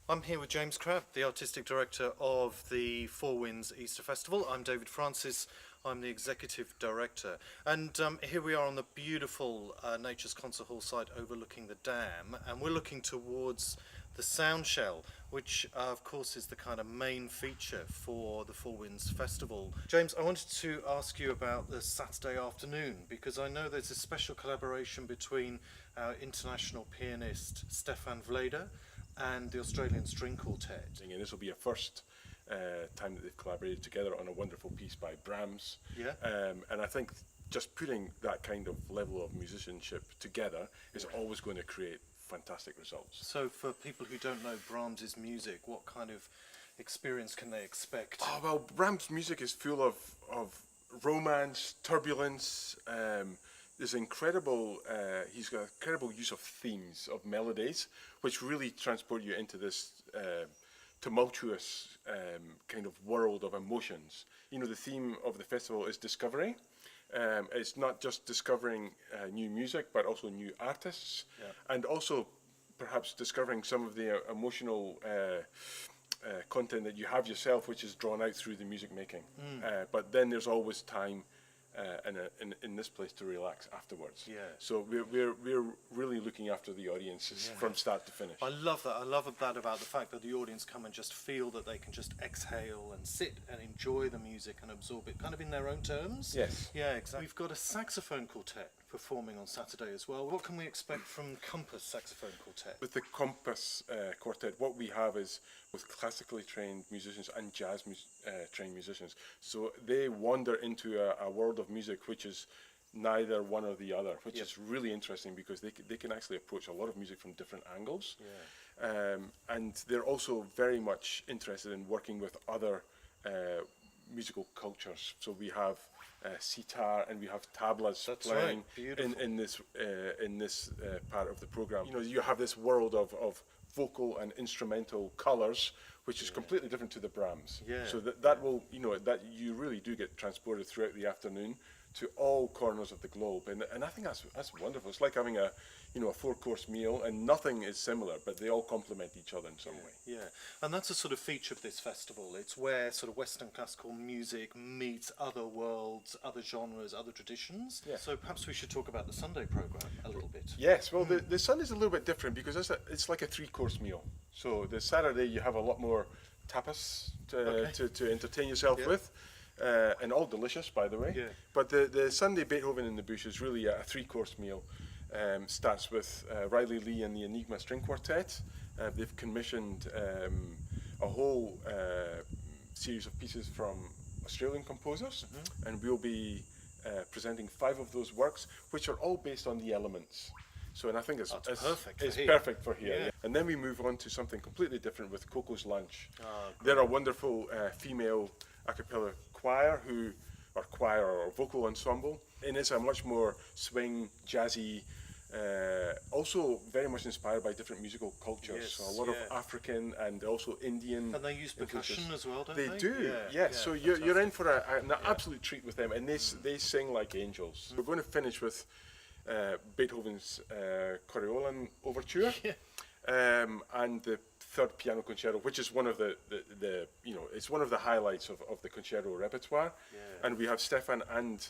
I'm here with James Crabb, the Artistic Director of the Four Winds Easter Festival. I'm David Francis, I'm the Executive Director. And here we are on the beautiful Nature's Concert Hall site overlooking the dam, and we're looking towards the sound shell, which of course is the kind of main feature for the Four Winds Festival. James, I wanted to ask you about the Saturday afternoon, because I know there's a special collaboration between our international pianist Stefan Vlader and the Australian String Quartet. And this will be a first time that they've collaborated together on a wonderful piece by Brahms. Yeah. And I think just putting that kind of level of musicianship together is always going to create fantastic results. So for people who don't know Brahms's music, what kind of experience can they expect? Oh, well, Brahms' music is full of romance, turbulence. There's incredible, he's got incredible use of themes, of melodies, which really transport you into this tumultuous kind of world of emotions. You know, the theme of the festival is discovery. It's not just discovering new music, but also new artists, and also perhaps discovering some of the emotional content that you have yourself, which is drawn out through the music making. But then there's always time in this place to relax afterwards. Yeah. So we're really looking after the audiences from start to finish. I love that. I love that about the fact that the audience come and just feel that they can just exhale and sit and enjoy the music and absorb it kind of in their own terms. Yes. Yeah, exactly. We've got a saxophone quartet performing on Saturday as well. What can we expect from Compass Saxophone Quartet? With the Compass Quartet, what we have is with classically trained musicians and jazz trained musicians. So they wander into a world of music which is neither one or the other, which is really interesting because they can actually approach a lot of music from different angles. Yeah. And they're also very much interested in working with other musical cultures. So we have sitar and we have tablas playing in this part of the program. You know, you have this world of vocal and instrumental colours, which is completely different to the Brahms. Yeah. So that will, you know, that you really do get transported throughout the afternoon to all corners of the globe, and I think that's wonderful. It's like having a 4-course meal, and nothing is similar, but they all complement each other in some way. Yeah, and that's a sort of feature of this festival. It's where sort of Western classical music meets other worlds, other genres, other traditions. Yeah. So perhaps we should talk about the Sunday programme a little bit. Yes, well, the Sunday's a little bit different because it's like a 3-course meal. So the Saturday you have a lot more tapas to entertain yourself with. And all delicious, by the way. Yeah. But the Sunday Beethoven in the Bush is really a 3-course meal. Starts with Riley Lee and the Enigma String Quartet. They've commissioned a whole series of pieces from Australian composers, and we'll be presenting 5 of those works, which are all based on the elements. So, and I think it's perfect for here. Yeah. And then we move on to something completely different with Coco's Lunch. They're a wonderful female a cappella choir or vocal ensemble, and it's a much more swing, jazzy, also very much inspired by different musical cultures. Yes, so a lot of African and also Indian. And they use percussion as well, don't they? They do, yes. So you're in for an absolute treat with them, and they sing like angels. We're going to finish with Beethoven's Coriolan Overture, and the Third Piano Concerto, which is one of the it's one of the highlights of the concerto repertoire. Yeah. And we have Stefan and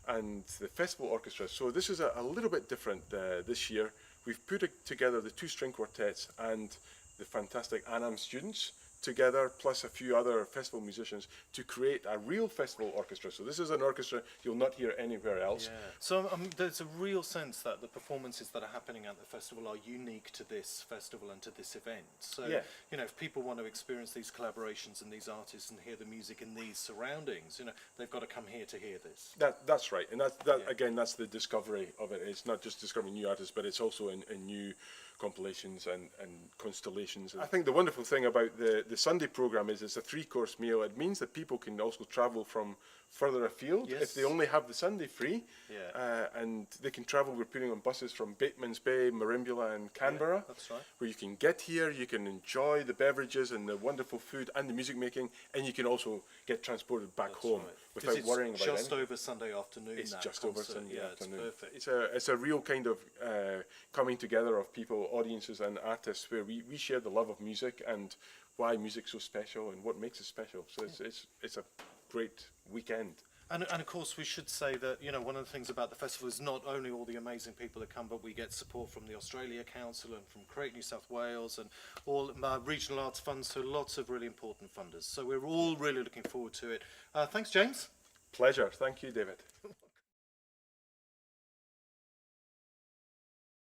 the festival orchestra. So this is a little bit different this year. We've put together the 2 string quartets and the fantastic Anam students together, plus a few other festival musicians, to create a real festival orchestra. So this is an orchestra you'll not hear anywhere else. Yeah. So there's a real sense that the performances that are happening at the festival are unique to this festival and to this event. So, you know, if people want to experience these collaborations and these artists and hear the music in these surroundings, you know, they've got to come here to hear this. That's right. And again, that's the discovery of it. It's not just discovering new artists, but it's also in new compilations and constellations. I think the wonderful thing about the Sunday program is it's a 3-course meal. It means that people can also travel from further afield if they only have the Sunday free. And they can travel. We're putting on buses from Bateman's Bay, Merimbula and Canberra, where you can get here, you can enjoy the beverages and the wonderful food and the music making, and you can also get transported back home without worrying about anything. It's just over Sunday afternoon. It's just over Sunday afternoon. It's perfect. It's a real kind of coming together of people audiences and artists where we share the love of music and why music's so special and what makes it special. So it's a great weekend. And of course, we should say that, you know, one of the things about the festival is not only all the amazing people that come, but we get support from the Australia Council and from Create New South Wales and all regional arts funds, so lots of really important funders. So we're all really looking forward to it. Thanks, James. Pleasure. Thank you, David.